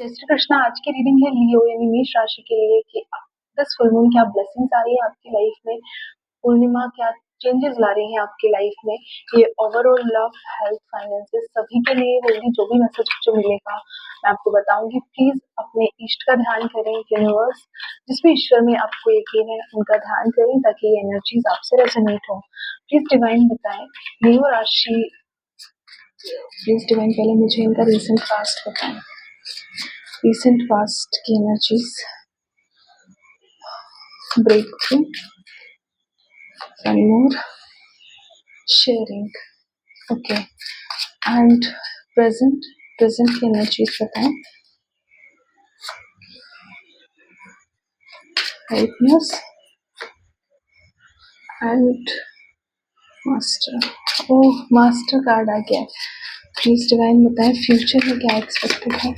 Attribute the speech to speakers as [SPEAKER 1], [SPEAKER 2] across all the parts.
[SPEAKER 1] जय श्री कृष्णा। आज की रीडिंग है लियो यानी मेष राशि के लिए कि दिस फुल मून क्या ब्लेसिंग्स आ रही है आपकी लाइफ में, पूर्णिमा क्या चेंजेस ला रही है आपकी लाइफ में। ये ओवरऑल लव, हेल्थ, फाइनेंसेस सभी के लिए होगी। जो भी मैसेज जो मिलेगा मैं आपको बताऊंगी। प्लीज अपने इष्ट का ध्यान करें। यूनिवर्स जिस भी ईश्वर में आपको यकीन है उनका ध्यान करें ताकि ये एनर्जीज आपसे रेजोनेट हो। प्लीज डिवाइन बताएं लियो राशि। प्लीज डिवाइन पहले मुझे इनका रीसेंट पास्ट बताएं। recent past की energies, breakthrough and more sharing, okay, and present की energies बताएं। happiness and master, oh master card आ गया। प्लीज डिवाइन बताएं फ्यूचर में क्या एक्सपेक्टेड है।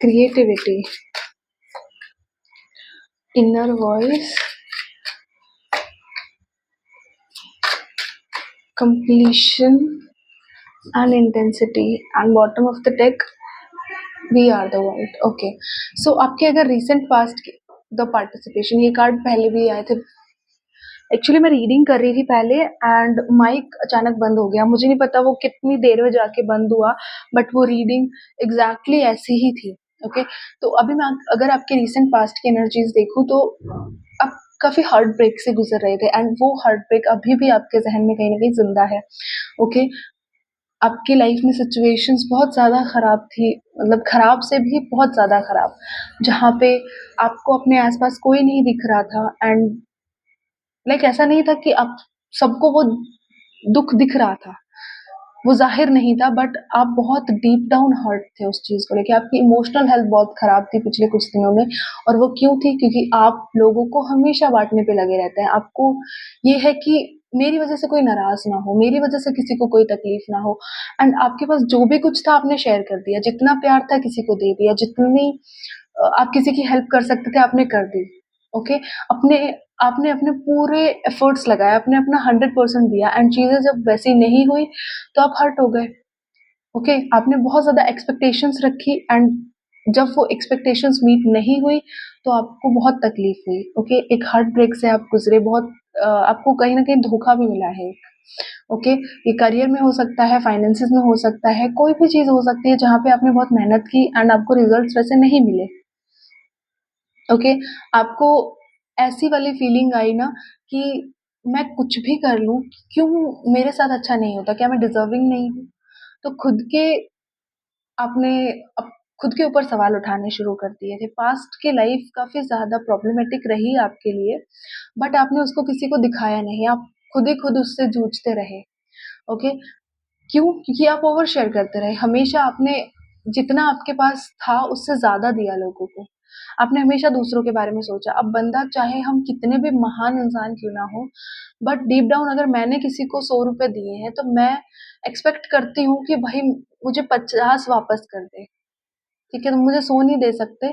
[SPEAKER 1] Creativity, inner voice, completion and intensity, and bottom of the deck we are the world, okay। so आपके अगर recent past the participation, ये card पहले भी आए थे। एक्चुअली मैं रीडिंग कर रही थी पहले एंड माइक अचानक बंद हो गया। मुझे नहीं पता वो कितनी देर में जाके बंद हुआ, बट वो रीडिंग एग्जैक्टली ऐसी ही थी, ओके। तो अभी मैं अगर आपके रिसेंट पास्ट की एनर्जीज देखूं तो आप काफी हार्ट ब्रेक से गुजर रहे थे एंड वो हार्ट ब्रेक अभी भी आपके जहन में कहीं ना कहीं जिंदा है, ओके। आपकी लाइफ में सिचुएशंस बहुत ज़्यादा ख़राब थी, मतलब ख़राब से भी बहुत ज़्यादा ख़राब, जहाँ पे आपको अपने आसपास कोई नहीं दिख रहा था एंड लाइक ऐसा नहीं था कि आप सबको वो दुख दिख रहा था, वो ज़ाहिर नहीं था, बट आप बहुत डीप डाउन हर्ट थे उस चीज़ को लेके। आपकी इमोशनल हेल्थ बहुत ख़राब थी पिछले कुछ दिनों में, और वो क्यों थी? क्योंकि आप लोगों को हमेशा बाँटने पे लगे रहते हैं। आपको ये है कि मेरी वज़ह से कोई नाराज़ ना हो, मेरी वज़ह से किसी को कोई तकलीफ़ ना हो, एंड आपके पास जो भी कुछ था आपने शेयर कर दिया, जितना प्यार था किसी को दे दिया, जितनी आप किसी की हेल्प कर सकते थे आपने कर दी, ओके। अपने आपने अपने पूरे एफर्ट्स लगाए, आपने अपना 100% दिया एंड चीज़ें जब वैसी नहीं हुई तो आप हर्ट हो गए, ओके। आपने बहुत ज़्यादा एक्सपेक्टेशंस रखी एंड जब वो एक्सपेक्टेशंस मीट नहीं हुई तो आपको बहुत तकलीफ हुई, ओके। एक हार्ट ब्रेक से आप गुजरे, बहुत आपको कहीं ना कहीं धोखा भी मिला है, ओके। ये करियर में हो सकता है, फाइनेंसेस में हो सकता है, कोई भी चीज़ हो सकती है जहाँ पे आपने बहुत मेहनत की एंड आपको रिजल्ट्स वैसे नहीं मिले, ओके। आपको ऐसी वाली फीलिंग आई ना कि मैं कुछ भी कर लूँ, क्यों मेरे साथ अच्छा नहीं होता? क्या मैं डिज़र्विंग नहीं हूँ? तो आपने अप खुद के ऊपर सवाल उठाने शुरू कर दिए थे। पास्ट की लाइफ़ काफ़ी ज़्यादा प्रॉब्लमैटिक रही आपके लिए, बट आपने उसको किसी को दिखाया नहीं, आप खुद ही खुद उससे जूझते रहे, ओके। क्यों? क्योंकि आप ओवर शेयर करते रहे। हमेशा आपने जितना आपके पास था उससे ज़्यादा दिया लोगों को। आपने हमेशा दूसरों के बारे में सोचा। अब बंदा चाहे हम कितने भी महान इंसान क्यों ना हो, बट डीप डाउन अगर मैंने किसी को ₹100 दिए हैं तो मैं एक्सपेक्ट करती हूँ कि भाई मुझे 50 वापस कर दे। ठीक है? तुम मुझे 100 नहीं दे सकते,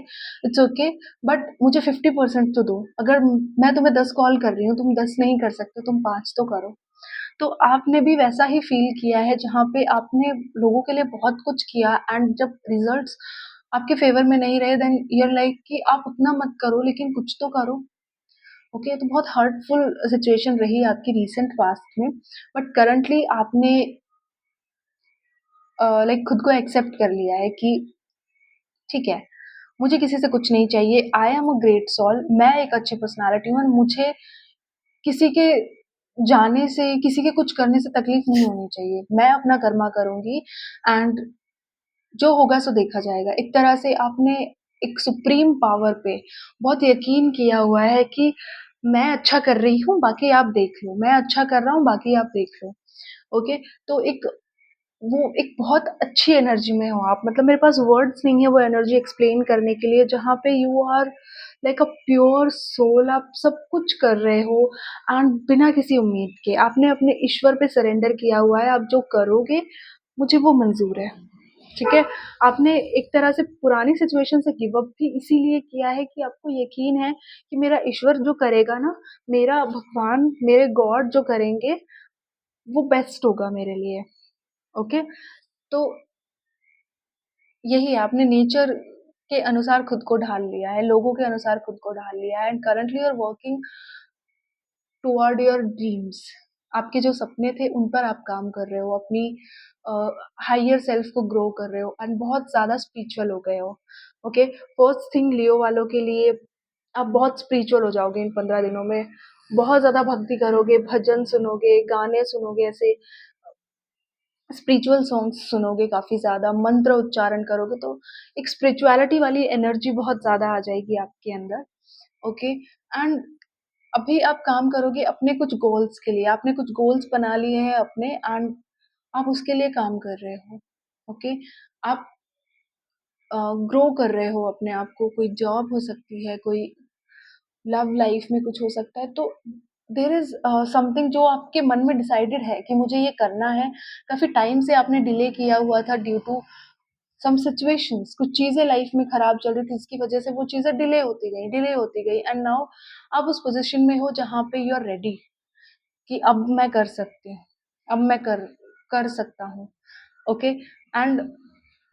[SPEAKER 1] इट्स ओके, बट मुझे 50% तो दो। अगर मैं तुम्हें 10 कॉल कर रही हूँ, तुम 10 नहीं कर सकते, तुम 5 तो करो। तो आपने भी वैसा ही फ़ील किया है जहाँ पे आपने लोगों के लिए बहुत कुछ किया एंड जब रिज़ल्ट्स आपके फ़ेवर में नहीं रहे देन यू आर लाइक कि आप उतना मत करो लेकिन कुछ तो करो, ओके। तो बहुत हर्टफुल सिचुएशन रही आपकी रीसेंट पास्ट में, बट करंटली आपने लाइक खुद को एक्सेप्ट कर लिया है कि ठीक है, मुझे किसी से कुछ नहीं चाहिए, I am a great soul, मैं एक अच्छी पर्सनैलिटी हूँ, मुझे किसी के जाने से, किसी के कुछ करने से तकलीफ नहीं होनी चाहिए। मैं अपना कर्मा करूँगी एंड जो होगा सो देखा जाएगा। एक तरह से आपने एक सुप्रीम पावर पे बहुत यकीन किया हुआ है कि मैं अच्छा कर रही हूँ, बाकी आप देख लो। मैं अच्छा कर रहा हूँ, बाकी आप देख लो, ओके। तो वो एक बहुत अच्छी एनर्जी में हो आप, मतलब मेरे पास वर्ड्स नहीं है वो एनर्जी एक्सप्लेन करने के लिए, जहाँ पे you are like a pure soul. आप सब कुछ कर रहे हो एंड बिना किसी उम्मीद के आपने अपने ईश्वर पे सरेंडर किया हुआ है। आप जो करोगे मुझे वो मंजूर है, ठीक है। आपने एक तरह से पुरानी सिचुएशन से गिव अप भी इसीलिए किया है कि आपको यकीन है कि मेरा ईश्वर जो करेगा ना, मेरा भगवान, मेरे गॉड जो करेंगे वो बेस्ट होगा मेरे लिए, ओके। तो यही है, आपने नेचर के अनुसार खुद को ढाल लिया है, लोगों के अनुसार खुद को ढाल लिया है and currently you are working toward your dreams. आपके जो सपने थे उन पर आप काम कर रहे हो, अपनी हायर सेल्फ को ग्रो कर रहे हो एंड बहुत ज़्यादा स्पिरिचुअल हो गए हो। ओके, फर्स्ट थिंग लियो वालों के लिए, आप बहुत स्पिरिचुअल हो जाओगे इन 15 दिनों में। बहुत ज़्यादा भक्ति करोगे, भजन सुनोगे, गाने सुनोगे, ऐसे स्पिरिचुअल सॉन्ग्स सुनोगे, काफ़ी ज़्यादा मंत्र उच्चारण करोगे, तो एक स्पिरिचुअलिटी वाली एनर्जी बहुत ज़्यादा आ जाएगी आपके अंदर। ओके, एंड अभी आप काम करोगे अपने कुछ गोल्स के लिए, आपने कुछ गोल्स बना लिए हैं अपने एंड आप उसके लिए काम कर रहे हो। ओके, आप ग्रो कर रहे हो अपने आप को, कोई जॉब हो सकती है, कोई लव लाइफ में कुछ हो सकता है, तो देयर इज समथिंग जो आपके मन में डिसाइडेड है कि मुझे ये करना है। काफ़ी टाइम से आपने डिले किया हुआ था ड्यू टू सम सिचुएशंस, कुछ चीज़ें लाइफ में खराब चल रही थी जिसकी वजह से वो चीज़ें डिले होती गई एंड नाउ आप उस पोजीशन में हो जहाँ पे यू आर रेडी कि अब मैं कर सकती हूँ, अब मैं कर सकता हूँ। ओके, एंड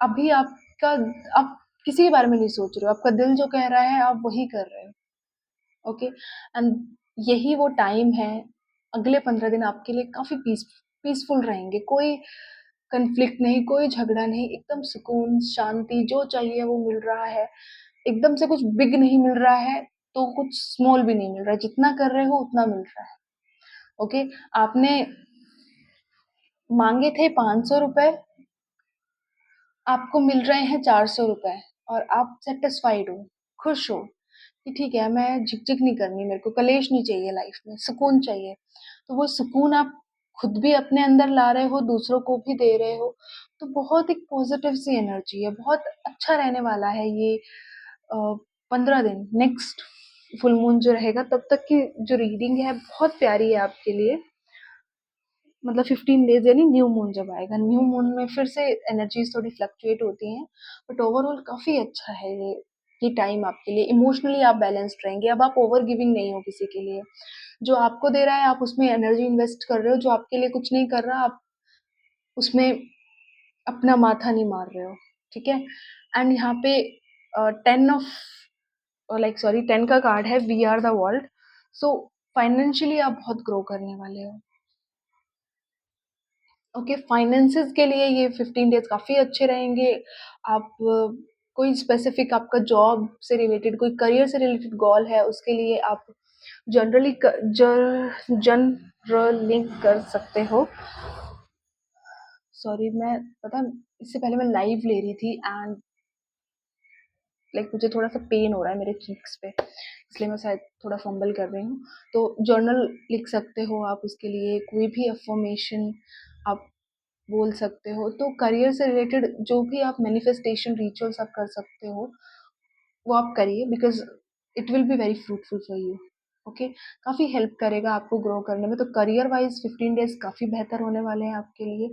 [SPEAKER 1] अभी आपका, आप किसी के बारे में नहीं सोच रहे हो, आपका दिल जो कह रहा है आप वही कर रहे हो। ओके, एंड यही वो टाइम है, अगले 15 दिन आपके लिए काफ़ी पीसफुल रहेंगे, कोई कन्फ्लिक्ट नहीं, कोई झगड़ा नहीं, एकदम सुकून शांति जो चाहिए वो मिल रहा है। एकदम से कुछ बिग नहीं मिल रहा है, तो कुछ स्मॉल भी नहीं मिल रहा है, जितना कर रहे हो उतना मिल रहा है। ओके, आपने मांगे थे 500 रुपए, आपको मिल रहे हैं 400 रुपए और आप सेटिस्फाइड हो, खुश हो कि ठीक है, मैं झिक-झिक नहीं करनी, मेरे को कलेश नहीं चाहिए लाइफ में, सुकून चाहिए। तो वो सुकून आप खुद भी अपने अंदर ला रहे हो, दूसरों को भी दे रहे हो, तो बहुत एक पॉज़िटिव सी एनर्जी है, बहुत अच्छा रहने वाला है ये 15 दिन। नेक्स्ट फुल मून जो रहेगा तब तक की जो रीडिंग है बहुत प्यारी है आपके लिए। मतलब 15 डेज़ यानी न्यू मून जब आएगा, न्यू मून में फिर से एनर्जीज़ थोड़ी फ्लक्चुएट होती हैं, बट ओवरऑल काफ़ी अच्छा है ये टाइम आपके लिए। इमोशनली आप बैलेंस्ड रहेंगे, अब आप ओवर गिविंग नहीं हो किसी के लिए। जो आपको दे रहा है आप उसमें एनर्जी इन्वेस्ट कर रहे हो, जो आपके लिए कुछ नहीं कर रहा आप उसमें अपना माथा नहीं मार रहे हो, ठीक है? एंड यहाँ पे 10 ऑफ लाइक सॉरी 10 का कार्ड है, we are the world. So financially आप बहुत ग्रो करने वाले हो। ओके, फाइनेंसेस के लिए ये 15 डेज़ काफ़ी अच्छे रहेंगे। आप कोई स्पेसिफ़िक आपका जॉब से रिलेटेड, कोई करियर से रिलेटेड गोल है, उसके लिए आप जनरली क जनरलिंग कर सकते हो। सॉरी, मैं पता है इससे पहले मैं लाइव ले रही थी एंड लाइक मुझे थोड़ा-सा पेन हो रहा है मेरे चीक्स पे, इसलिए मैं शायद थोड़ा फंबल कर रही हूँ। तो जर्नल लिख सकते हो आप उसके लिए, कोई भी अफ़र्मेशन आप बोल सकते हो। तो करियर से रिलेटेड जो भी आप मैनिफेस्टेशन रिचुअल्स आप कर सकते हो, वो आप करिए because it will be very fruitful for you. Okay, काफ़ी हेल्प करेगा आपको ग्रो करने में। तो करियर वाइज़ 15 डेज़ काफ़ी बेहतर होने वाले हैं आपके लिए।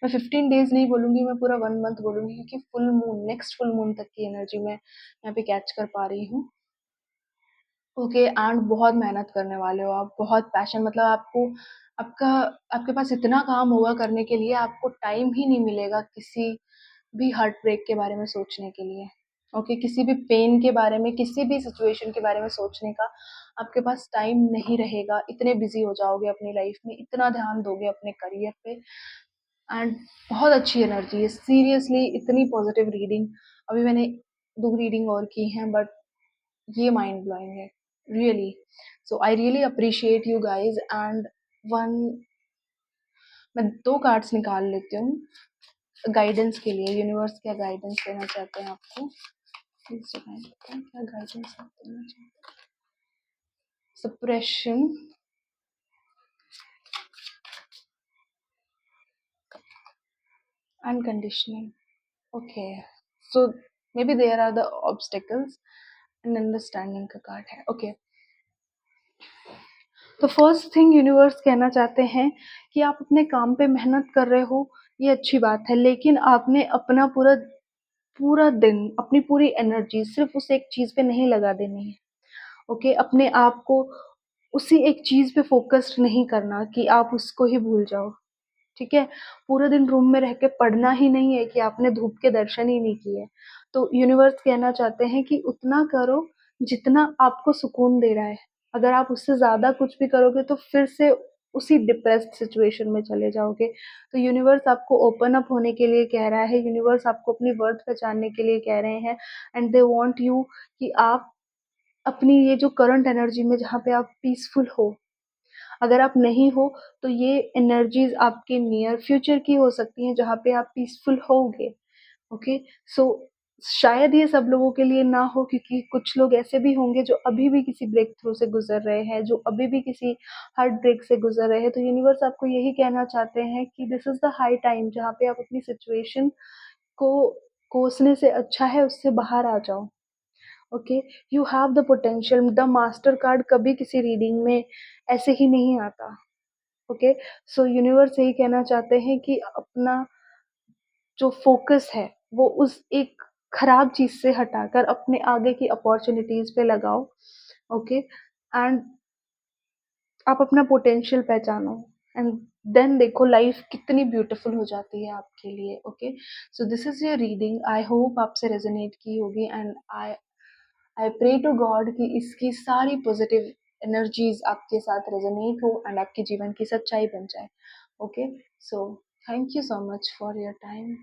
[SPEAKER 1] मैं 15 डेज़ नहीं बोलूँगी, मैं पूरा 1 मंथ बोलूँगी क्योंकि full moon, next full moon तक की एनर्जी मैं यहाँ पे कैच कर पा रही हूँ। ओके, एंड बहुत मेहनत करने वाले हो आप, बहुत पैशन, मतलब आपको आपका आपके पास इतना काम होगा करने के लिए, आपको टाइम ही नहीं मिलेगा किसी भी हार्ट ब्रेक के बारे में सोचने के लिए। ओके, किसी भी पेन के बारे में, किसी भी सिचुएशन के बारे में सोचने का आपके पास टाइम नहीं रहेगा। इतने बिज़ी हो जाओगे अपनी लाइफ में, इतना ध्यान दोगे अपने करियर पे एंड बहुत अच्छी एनर्जी है। सीरियसली इतनी पॉज़िटिव रीडिंग, अभी मैंने 2 रीडिंग और की हैं बट ये माइंड ब्लोइंग है, really. So I really appreciate you guys and one मैं 2 कार्ड्स निकाल लेती हूँ गाइडेंस के लिए। यूनिवर्स क्या गाइडेंस देना चाहते हैं आपको? प्लीज़ डिवाइन बताएँ क्या गाइडेंस आप देना चाहते हैं? Suppression, unconditional. Okay. So maybe there are the obstacles and understanding का कार्ड है। ओके, तो फर्स्ट थिंग यूनिवर्स कहना चाहते हैं कि आप अपने काम पे मेहनत कर रहे हो, ये अच्छी बात है, लेकिन आपने अपना पूरा पूरा दिन, अपनी पूरी एनर्जी सिर्फ़ उस एक चीज़ पे नहीं लगा देनी है। ओके, अपने आप को उसी एक चीज़ पे फ़ोकस्ड नहीं करना कि आप उसको ही भूल जाओ, ठीक है? पूरे दिन रूम में रह के पढ़ना ही नहीं है कि आपने धूप के दर्शन ही नहीं किए। तो यूनिवर्स कहना चाहते हैं कि उतना करो जितना आपको सुकून दे रहा है। अगर आप उससे ज़्यादा कुछ भी करोगे तो फिर से उसी डिप्रेस्ड सिचुएशन में चले जाओगे। तो यूनिवर्स आपको ओपन अप होने के लिए कह रहा है, यूनिवर्स आपको अपनी वर्थ पहचानने के लिए कह रहे हैं एंड दे वांट यू कि आप अपनी ये जो करंट एनर्जी में जहाँ पे आप पीसफुल हो, अगर आप नहीं हो तो ये एनर्जीज आपके नियर फ्यूचर की हो सकती हैं जहाँ पे आप पीसफुल होगे। ओके, सो शायद ये सब लोगों के लिए ना हो, क्योंकि कुछ लोग ऐसे भी होंगे जो अभी भी किसी ब्रेक थ्रू से गुजर रहे हैं, जो अभी भी किसी हार्ट ब्रेक से गुजर रहे हैं। तो यूनिवर्स आपको यही कहना चाहते हैं कि this is the high time जहाँ पे आप अपनी सिचुएशन को कोसने से अच्छा है उससे बाहर आ जाओ। Okay, you have the potential. The master card कभी किसी रीडिंग में ऐसे ही नहीं आता। ओके, सो यूनिवर्स यही कहना चाहते हैं कि अपना जो फोकस है वो उस एक खराब चीज से हटाकर अपने आगे की अपॉर्चुनिटीज पे लगाओ। ओके, एंड आप अपना पोटेंशियल पहचानो एंड देन देखो लाइफ कितनी ब्यूटीफुल हो जाती है आपके लिए। Okay, so this is your reading. I hope आपसे रेजोनेट की होगी and I pray to God कि इसकी सारी पॉजिटिव एनर्जीज आपके साथ रेजोनेट हो एंड आपके जीवन की सच्चाई बन जाए। Okay, so thank you so much for your time.